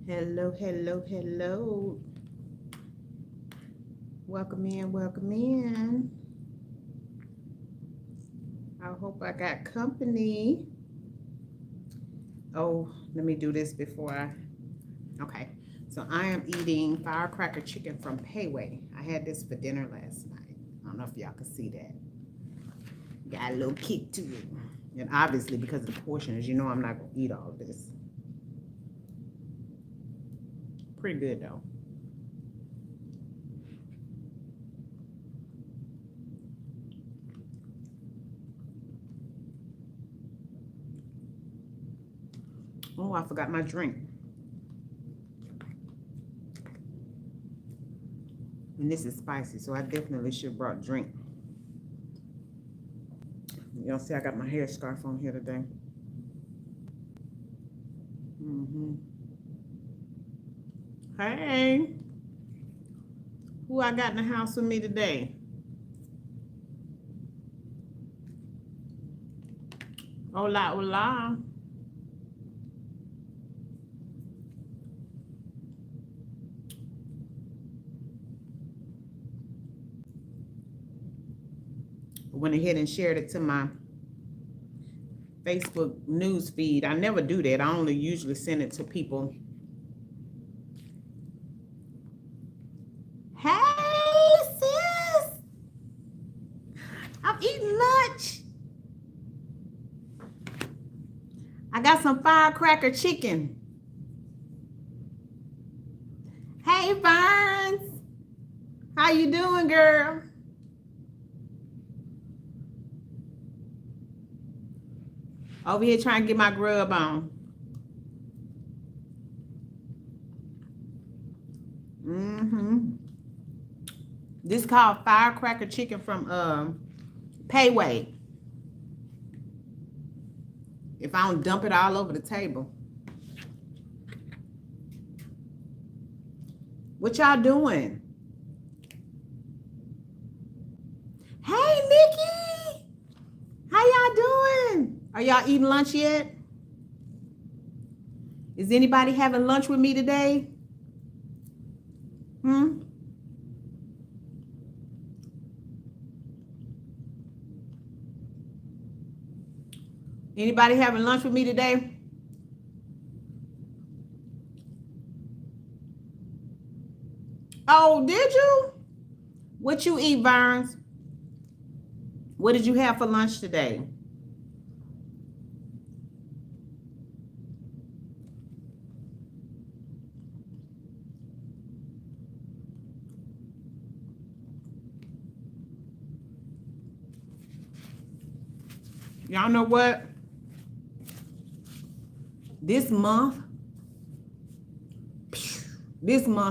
Hello, hello, hello. Welcome in, welcome in. I hope I got company. Oh, let me do this before okay. So I am eating firecracker chicken from Payway. I had this for dinner last night. I don't know if y'all can see that. Got a little kick to it. And obviously because of the portions, you know I'm not going to eat all of this. Pretty good though. Oh, I forgot my drink. And this is spicy, so I definitely should have brought drink. Y'all see I got my hair scarf on here today. Hey. Who I got in the house with me today? Hola, hola. Went ahead and shared it to my Facebook news feed. I never do that. I only usually send it to people. Hey, sis. I'm eating lunch. I got some firecracker chicken. Hey, Vines. How you doing, girl? Over here trying to get my grub on. This is called firecracker chicken from Payway. If I don't dump it all over the table. What y'all doing? Hey, Nikki. How y'all doing? Are y'all eating lunch yet? Is anybody having lunch with me today? Anybody having lunch with me today? Oh, did you? What you eat, Burns? What did you have for lunch today? Y'all know what? This month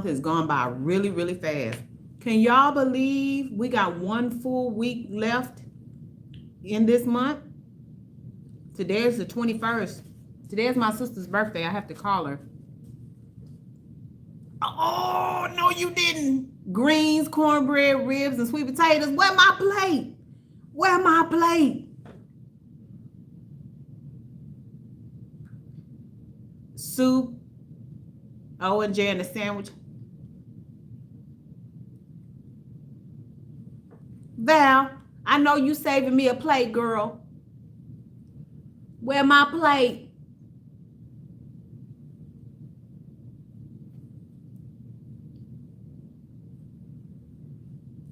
has gone by really, really fast. Can y'all believe we got one full week left in this month? Today is the 21st. Today is my sister's birthday. I have to call her. Oh, no, you didn't. Greens, cornbread, ribs, and sweet potatoes. Where my plate? Where my plate? Soup, O&J, and a sandwich. Val, I know you saving me a plate, girl. Where my plate?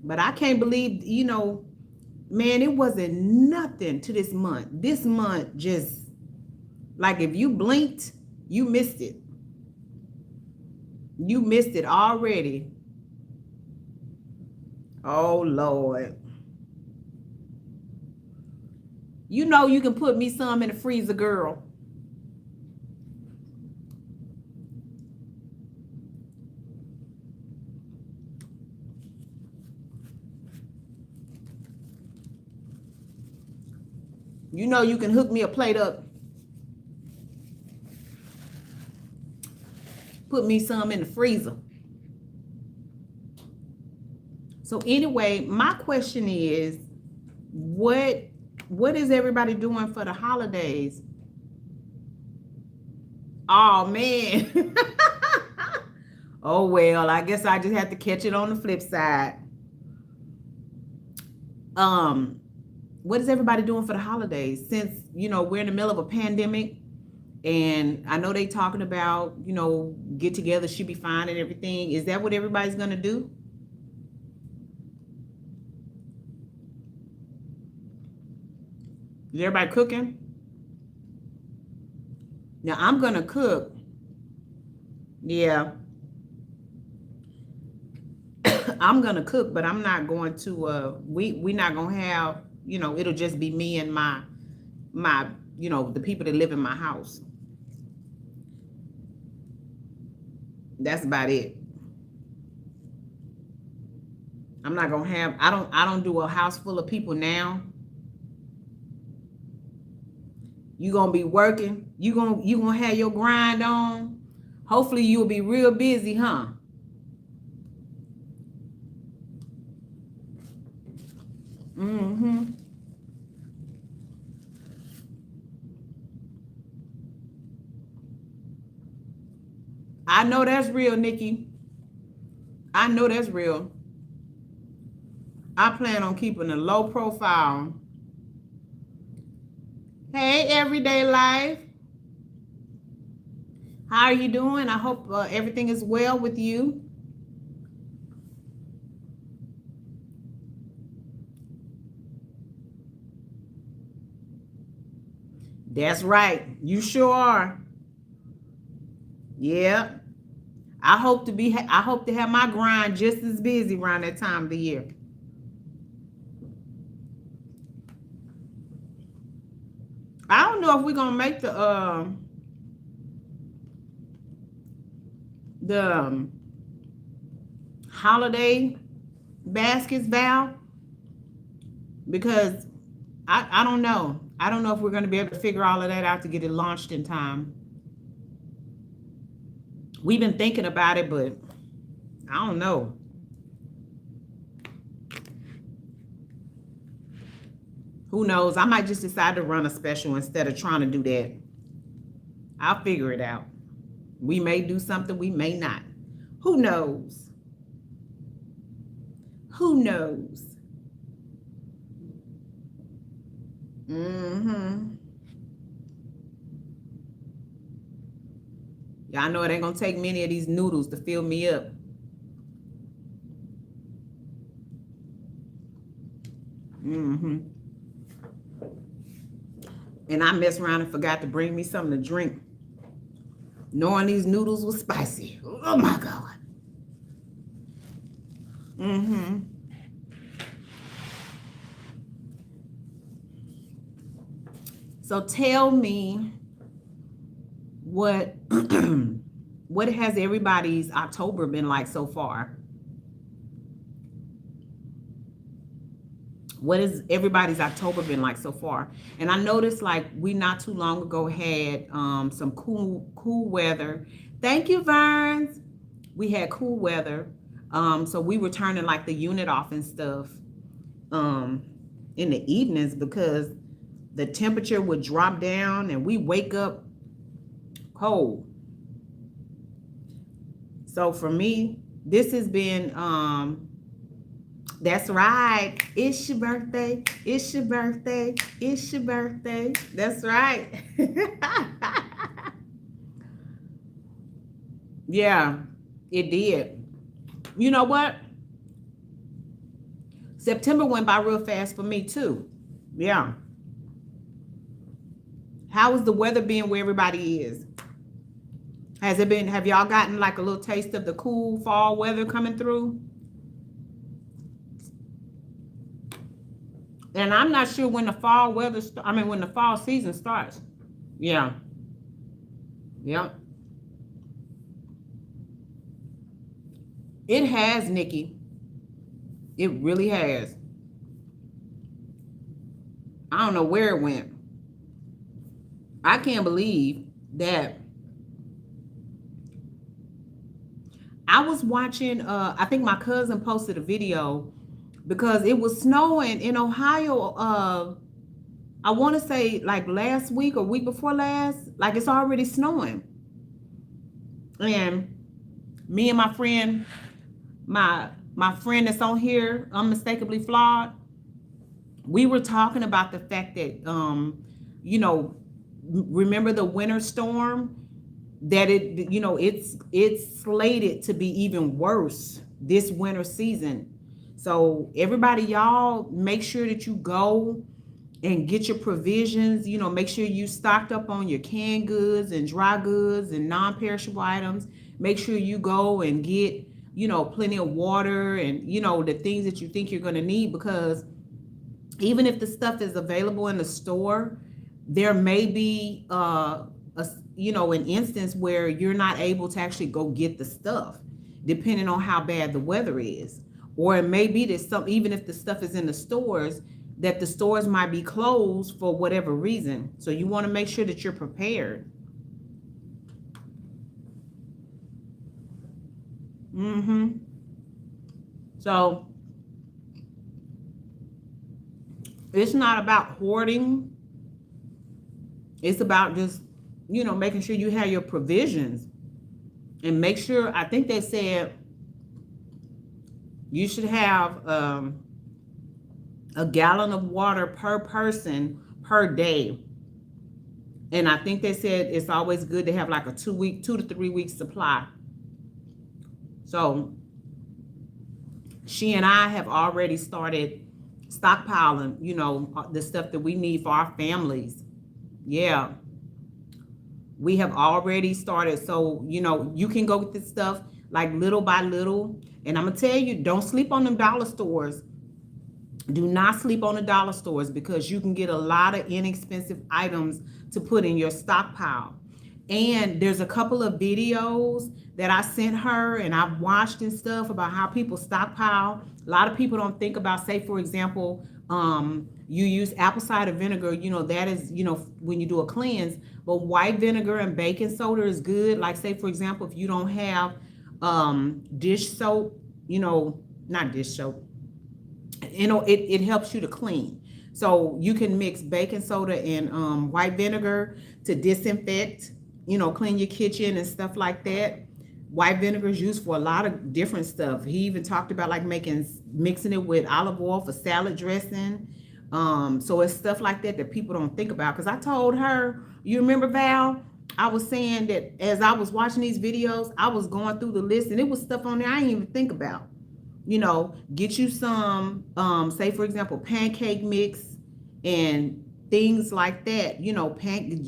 But I can't believe, man, it wasn't nothing to this month. This month just, like if you blinked, you missed it. You missed it already. Oh, Lord. You know you can put me some in the freezer, girl. You know you can hook me a plate up. Put me some in the freezer. So anyway, my question is, what is everybody doing for the holidays? Oh, man. Oh, well, I guess I just have to catch it on the flip side. What is everybody doing for the holidays? Since, we're in the middle of a pandemic, and I know they talking about, get together should be fine and everything. Is that what everybody's going to do? Is everybody cooking? Now, I'm going to cook. Yeah. I'm going to cook, but I'm not going to, we're not going to have, it'll just be me and my, the people that live in my house. That's about it. I'm not going to have, I don't do a house full of people now. You going to be working. You going to have your grind on. Hopefully you'll be real busy, huh? Mm-hmm. I know that's real, Nikki. I know that's real. I plan on keeping a low profile. Hey, everyday life. How are you doing? I hope everything is well with you. That's right. You sure are. Yeah. I hope to have my grind just as busy around that time of the year. I don't know if we're gonna make the holiday baskets, Val, because I don't know. I don't know if we're gonna be able to figure all of that out to get it launched in time. We've been thinking about it, but I don't know. Who knows? I might just decide to run a special instead of trying to do that. I'll figure it out. We may do something, we may not. Who knows? Who knows? Mm-hmm. Yeah, I know it ain't gonna take many of these noodles to fill me up. Mm-hmm. And I messed around and forgot to bring me something to drink, knowing these noodles were spicy. Oh my God. Mm-hmm. So tell me what what has everybody's October been like so far? What has everybody's October been like so far? And I noticed like we not too long ago had some cool weather. Thank you, Verns. We had cool weather. So we were turning like the unit off and stuff in the evenings because the temperature would drop down and we wake up cold. So for me, this has been that's right. It's your birthday. It's your birthday. It's your birthday. That's right. Yeah, it did. You know what? September went by real fast for me too. Yeah. How is the weather being where everybody is? Has it been, have y'all gotten like a little taste of the cool fall weather coming through? And I'm not sure when the fall weather, when the fall season starts. Yeah. Yep. It has, Nikki. It really has. I don't know where it went. I can't believe that. I was watching, I think my cousin posted a video because it was snowing in Ohio. I want to say like last week or week before last, like it's already snowing. And me and my friend, my friend that's on here, Unmistakably Flawed, we were talking about the fact that, you know, remember the winter storm, that it, you know, it's slated to be even worse this winter season. So everybody, y'all make sure that you go and get your provisions. You know, make sure you stocked up on your canned goods and dry goods and non-perishable items. Make sure you go and get, you know, plenty of water and, you know, the things that you think you're going to need, because even if the stuff is available in the store, there may be you know, an instance where you're not able to actually go get the stuff, depending on how bad the weather is. Or it may be that some, even if the stuff is in the stores, that the stores might be closed for whatever reason. So you want to make sure that you're prepared. So it's not about hoarding. It's about just, you know, making sure you have your provisions, and make sure, I think they said you should have a gallon of water per person per day. And I think they said it's always good to have like a 2 to 3 week supply. So she and I have already started stockpiling, you know, the stuff that we need for our families. Yeah, we have already started. So, you know, you can go get this stuff like little by little. And I'm gonna tell you, don't sleep on them dollar stores. Do not sleep on the dollar stores, because you can get a lot of inexpensive items to put in your stockpile. And there's a couple of videos that I sent her and I've watched and stuff about how people stockpile. A lot of people don't think about, say, for example, you use apple cider vinegar, you know, that is, you know, when you do a cleanse, but white vinegar and baking soda is good. Like, say, for example, if you don't have dish soap, you know, not dish soap, you know, it helps you to clean. So you can mix baking soda and white vinegar to disinfect, you know, clean your kitchen and stuff like that. White vinegar is used for a lot of different stuff. He even talked about like mixing it with olive oil for salad dressing. So it's stuff like that that people don't think about. Because I told her, you remember, Val, I was saying that as I was watching these videos, I was going through the list and it was stuff on there I didn't even think about. You know, get you some, say, for example, pancake mix and things like that, you know,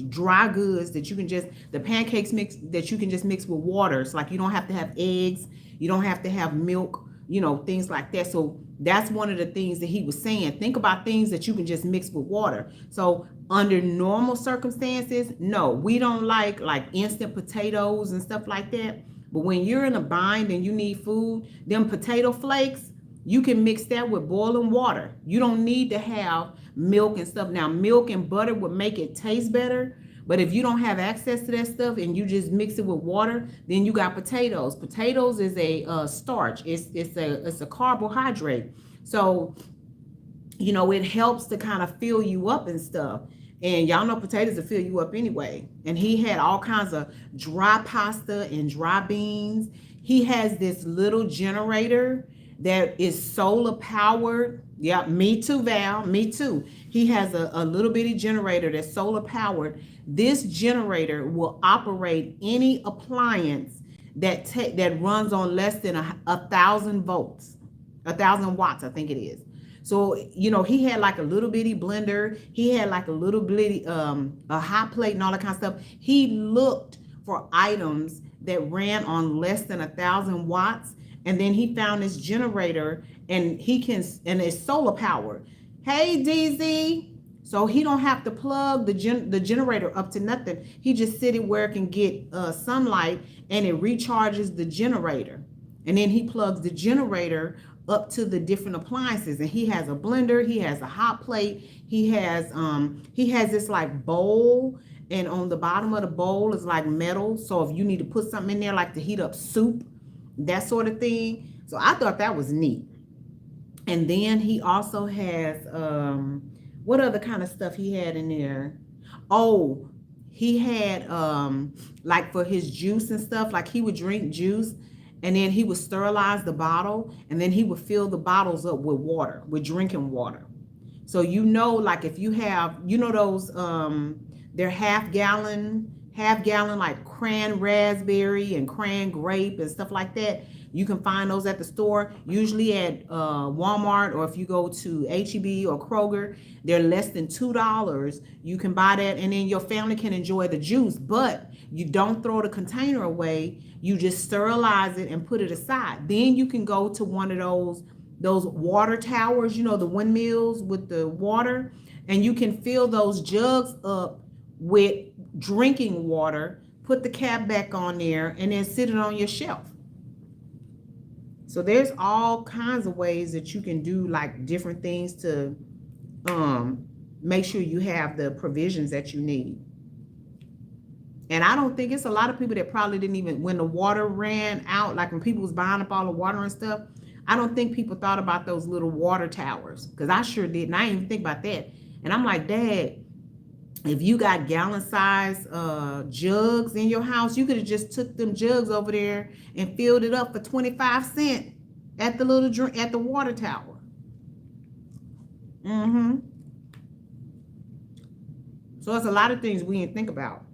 dry goods that you can just, the pancakes mix that you can just mix with water. It's like you don't have to have eggs, you don't have to have milk, you know, things like that. So that's one of the things that he was saying. Think about things that you can just mix with water. So under normal circumstances, no, we don't like instant potatoes and stuff like that. But when you're in a bind and you need food, them potato flakes, you can mix that with boiling water. You don't need to have milk and stuff. Now, milk and butter would make it taste better. But if you don't have access to that stuff and you just mix it with water, then you got potatoes. Potatoes is a starch. It's a carbohydrate. So, you know, it helps to kind of fill you up and stuff. And y'all know potatoes will fill you up anyway. And he had all kinds of dry pasta and dry beans. He has this little generator that is solar powered. Yeah, me too, Val, me too. He has a little bitty generator that's solar powered. This generator will operate any appliance that runs on less than 1,000 volts, 1,000 watts, I think it is. So, you know, he had like a little bitty blender. He had like a little bitty, a hot plate and all that kind of stuff. He looked for items that ran on less than 1,000 watts. And then he found this generator and and it's solar powered. Hey, DZ. So he don't have to plug the generator up to nothing. He just sit it where it can get sunlight and it recharges the generator. And then he plugs the generator up to the different appliances. And he has a blender, he has a hot plate, he has this like bowl, and on the bottom of the bowl is like metal. So if you need to put something in there like to heat up soup, that sort of thing. So I thought that was neat. And then he also has what other kind of stuff he had in there? Oh, he had like for his juice and stuff, like he would drink juice and then he would sterilize the bottle, and then he would fill the bottles up with water, with drinking water. So you know, like if you have, you know, those they're half gallon like cran raspberry and cran grape and stuff like that. You can find those at the store, usually at Walmart, or if you go to H-E-B or Kroger, they're less than $2. You can buy that, and then your family can enjoy the juice, but you don't throw the container away. You just sterilize it and put it aside. Then you can go to one of those water towers, you know, the windmills with the water, and you can fill those jugs up with drinking water, put the cap back on there, and then sit it on your shelf. So there's all kinds of ways that you can do like different things to make sure you have the provisions that you need. And I don't think, it's a lot of people that probably didn't even, when the water ran out, like when people was buying up all the water and stuff, I don't think people thought about those little water towers, because I sure didn't. I didn't even think about that. And I'm like, Dad, if you got gallon size jugs in your house, you could have just took them jugs over there and filled it up for 25 cents at the little drink at the water tower. So it's a lot of things we didn't think about.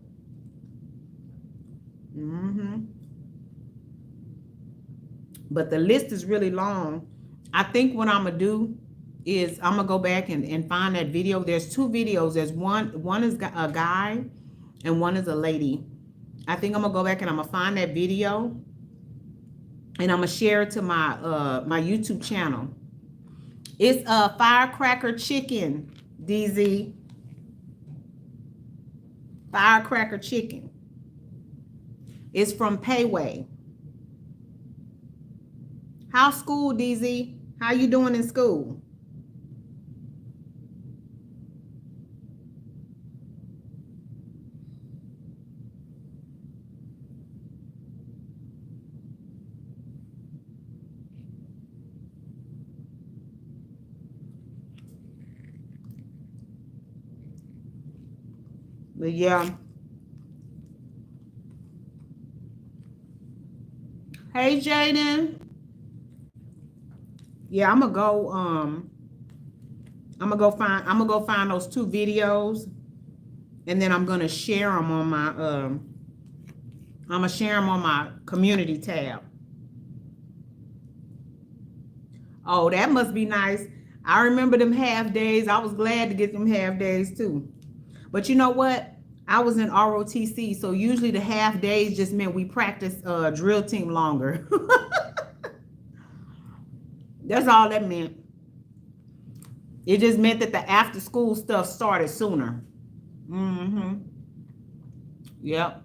But the list is really long. I think what I'm gonna do is I'm gonna go back and find that video. There's two videos. There's one is a guy and one is a lady. I think I'm gonna go back and I'm gonna find that video, and I'm gonna share it to my my YouTube channel. It's a firecracker chicken, DZ. Firecracker chicken. It's from Payway. How's school, DZ? How you doing in school? But yeah. Hey, Jaden. Yeah, I'm gonna go find those two videos, and then I'm gonna share them on my I'm gonna share them on my community tab. Oh, that must be nice. I remember them half days. I was glad to get them half days too. But you know what? I was in ROTC, so usually the half days just meant we practiced drill team longer. That's all that meant. It just meant that the after school stuff started sooner. Yep.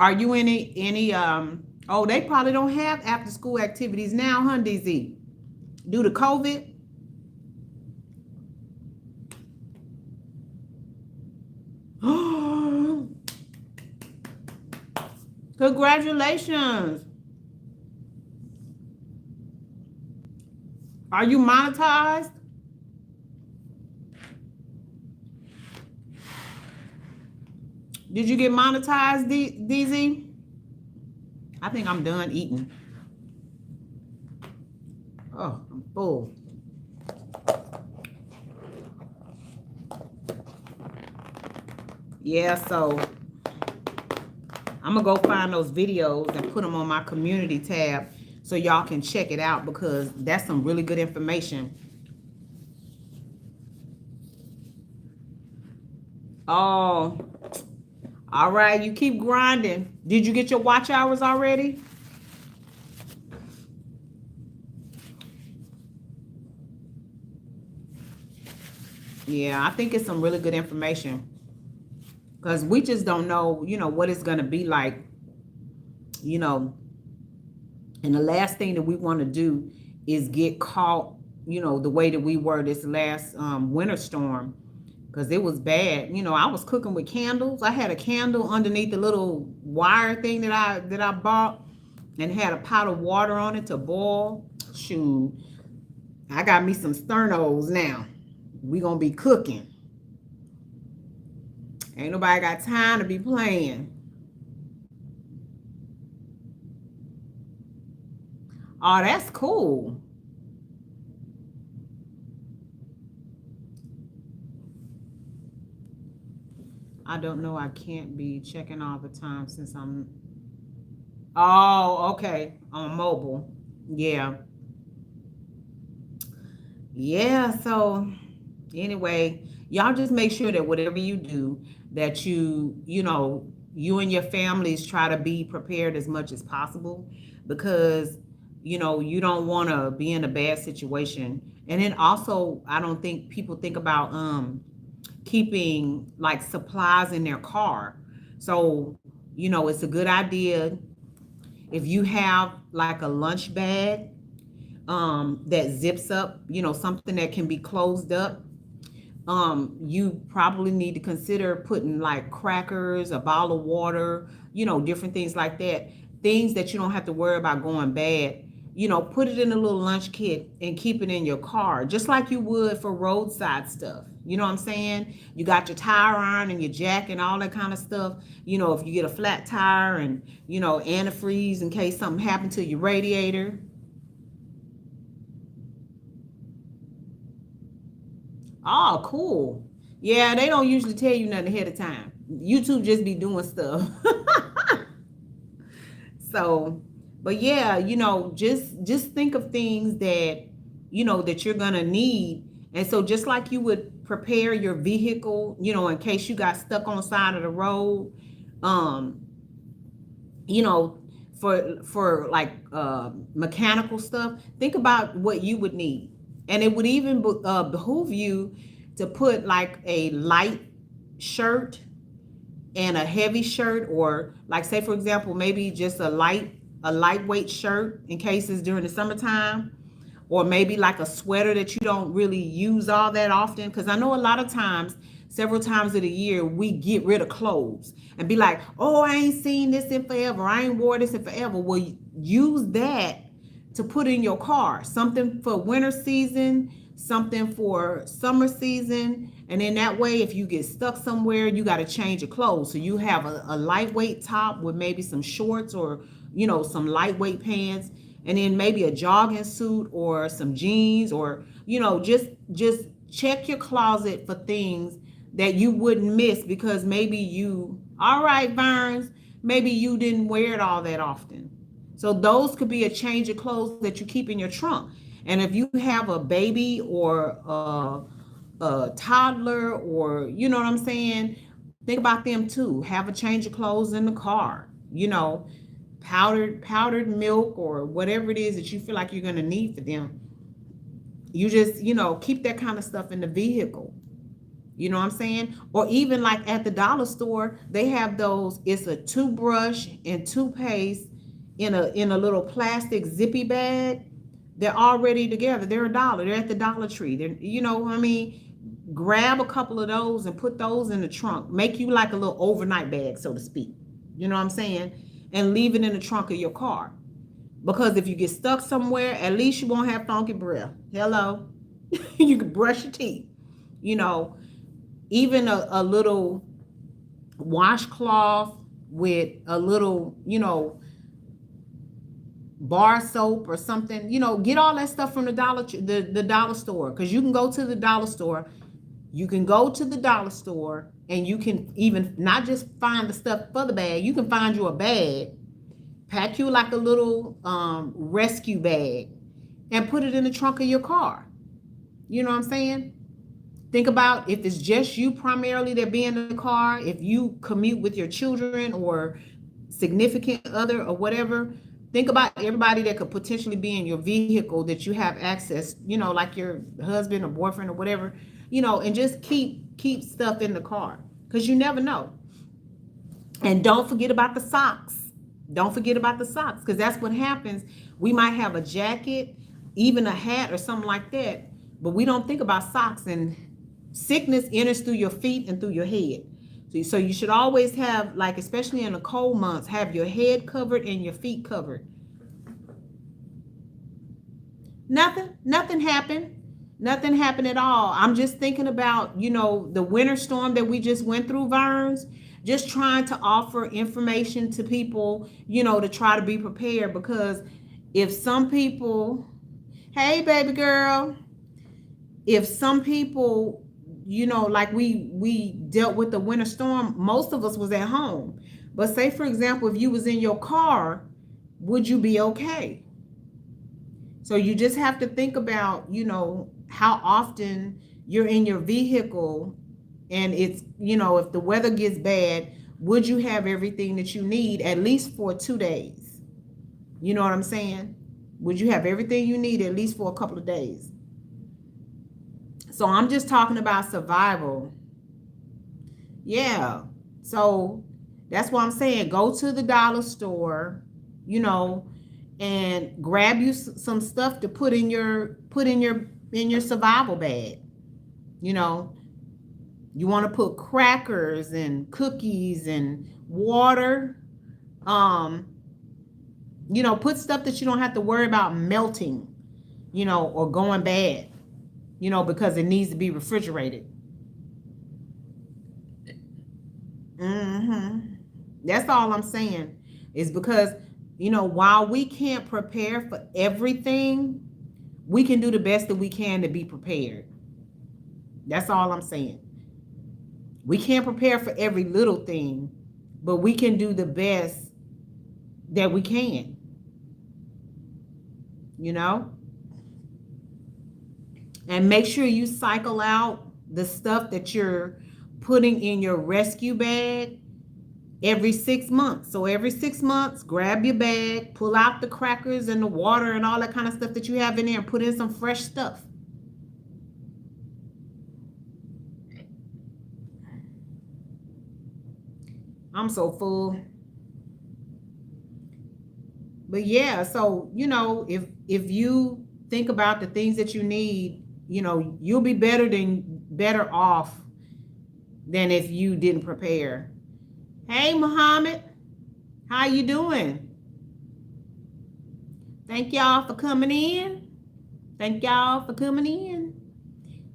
Are you any oh, they probably don't have after school activities now, huh, DZ? Due to COVID? Congratulations. Are you monetized? Did you get monetized, DZ? I think I'm done eating. Oh, I'm full. Yeah, so I'm gonna go find those videos and put them on my community tab so y'all can check it out, because that's some really good information. Oh, all right, you keep grinding. Did you get your watch hours already? Yeah, I think it's some really good information, because we just don't know, you know, what it's going to be like, you know. And the last thing that we want to do is get caught, you know, the way that we were this last winter storm, because it was bad. You know, I was cooking with candles. I had a candle underneath the little wire thing that I bought, and had a pot of water on it to boil. Shoot, I got me some sternos now. We gonna be cooking. Ain't nobody got time to be playing. Oh, that's cool. I don't know. I can't be checking all the time since I'm. Oh, okay. On mobile. Yeah. Yeah. So anyway, y'all just make sure that whatever you do, that you and your families try to be prepared as much as possible, because you don't want to be in a bad situation. And then also, I don't think people think about keeping like supplies in their car. So it's a good idea if you have like a lunch bag that zips up, something that can be closed up. You probably need to consider putting like crackers, a bottle of water, different things like that. Things that you don't have to worry about going bad. Put it in a little lunch kit and keep it in your car, just like you would for roadside stuff. You know what I'm saying? You got your tire iron and your jack and all that kind of stuff. If you get a flat tire, and antifreeze in case something happened to your radiator. Oh, cool. Yeah, they don't usually tell you nothing ahead of time. YouTube just be doing stuff. So, but yeah, just think of things that that you're gonna need. And so just like you would prepare your vehicle, in case you got stuck on the side of the road, um, you know, for like mechanical stuff, think about what you would need. And it would even behoove you to put like a light shirt and a heavy shirt, or like, say for example, maybe just a lightweight shirt in case it's during the summertime, or maybe like a sweater that you don't really use all that often. Because I know a lot of times, several times of the year, we get rid of clothes and be like, oh, I ain't seen this in forever, I ain't wore this in forever. Well, use that to put in your car, something for winter season, something for summer season. And then that way, if you get stuck somewhere, you got to change your clothes. So you have a lightweight top with maybe some shorts, or some lightweight pants, and then maybe a jogging suit or some jeans, or just check your closet for things that you wouldn't miss, because maybe all right, Burns, maybe you didn't wear it all that often. So those could be a change of clothes that you keep in your trunk. And if you have a baby or a toddler, or what I'm saying, think about them too. Have a change of clothes in the car. Powdered milk, or whatever it is that you feel like you're gonna need for them. You just keep that kind of stuff in the vehicle. You know what I'm saying? Or even like at the dollar store, they have those. It's a toothbrush and toothpaste in a little plastic zippy bag. They're already together. They're $1. They're at the Dollar Tree. You know what I mean? Grab a couple of those and put those in the trunk. Make you like a little overnight bag, so to speak. You know what I'm saying? And leave it in the trunk of your car. Because if you get stuck somewhere, at least you won't have funky breath. Hello? You can brush your teeth. Even a little washcloth with a little, bar soap or something. Get all that stuff from the dollar store, because you can go to the dollar store. You can go to the dollar store and you can even not just find the stuff for the bag. You can find you a bag, pack you like a little rescue bag, and put it in the trunk of your car. You know what I'm saying? Think about if it's just you primarily that be in the car, if you commute with your children or significant other or whatever. Think about everybody that could potentially be in your vehicle that you have access, like your husband or boyfriend or whatever, and just keep stuff in the car, because you never know. And don't forget about the socks. Don't forget about the socks, because that's what happens. We might have a jacket, even a hat or something like that, but we don't think about socks, and sickness enters through your feet and through your head. So you should always have, like, especially in the cold months, have your head covered and your feet covered. Nothing happened. Nothing happened at all. I'm just thinking about, you know, the winter storm that we just went through, Verns. Just trying to offer information to people, you know, to try to be prepared. Because if some people, hey, baby girl, if some people, you know, like we dealt with the winter storm, most of us was at home. But say, for example, if you was in your car, would you be okay? So you just have to think about, you know, how often you're in your vehicle, and it's, you know, if the weather gets bad, would you have everything that you need at least for 2 days? You know what I'm saying? Would you have everything you need at least for a couple of days? So I'm just talking about survival. Yeah. So that's what I'm saying. Go to the dollar store, you know, and grab you some stuff to put in your survival bag. You know, you want to put crackers and cookies and water. Um, you know, put stuff that you don't have to worry about melting, you know, or going bad, you know, because it needs to be refrigerated. That's all I'm saying, is because, you know, while we can't prepare for everything, we can do the best that we can to be prepared. That's all I'm saying. We can't prepare for every little thing, but we can do the best that we can, you know? And make sure you cycle out the stuff that you're putting in your rescue bag every 6 months. So every 6 months, grab your bag, pull out the crackers and the water and all that kind of stuff that you have in there, and put in some fresh stuff. I'm so full. But yeah, so, you know, if you think about the things that you need, you know, you'll be better off than if you didn't prepare. Hey, Muhammad, how you doing? Thank y'all for coming in. Thank y'all for coming in.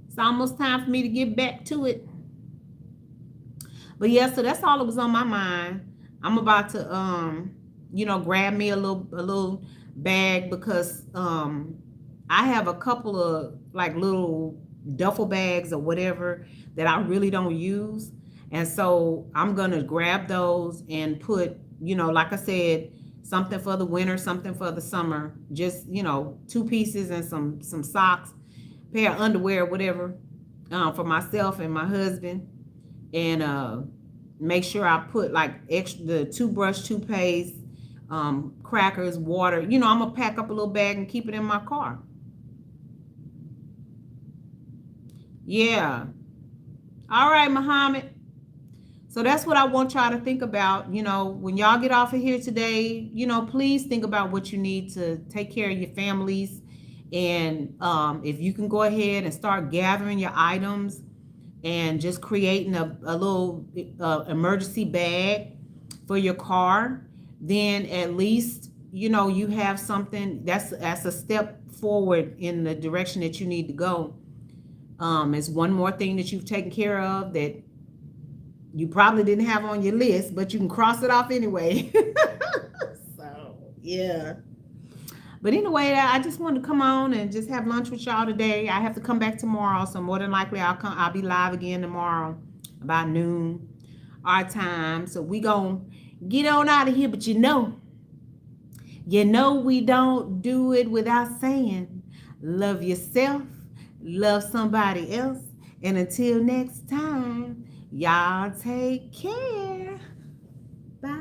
It's almost time for me to get back to it. But yeah, so that's all that was on my mind. I'm about to you know, grab me a little bag, because I have a couple of like little duffel bags or whatever that I really don't use. And so I'm gonna grab those and put, you know, like I said, something for the winter, something for the summer, just, you know, 2 pieces and some socks, pair of underwear, whatever, for myself and my husband. And make sure I put like extra, the toothbrush, toothpaste, crackers, water. You know, I'm gonna pack up a little bag and keep it in my car. Yeah. All right, Muhammad. So that's what I want y'all to think about. You know, when y'all get off of here today, you know, please think about what you need to take care of your families. And if you can go ahead and start gathering your items and just creating a little emergency bag for your car, then at least, you know, you have something that's a step forward in the direction that you need to go. It's one more thing that you've taken care of that you probably didn't have on your list, but you can cross it off anyway. So yeah. But anyway, I just wanted to come on and just have lunch with y'all today. I have to come back tomorrow, so more than likely I'll be live again tomorrow about noon our time. So we gonna get on out of here. But you know we don't do it without saying, love yourself, love somebody else, and until next time, y'all take care. Bye.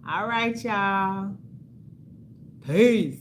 All right, y'all. Peace.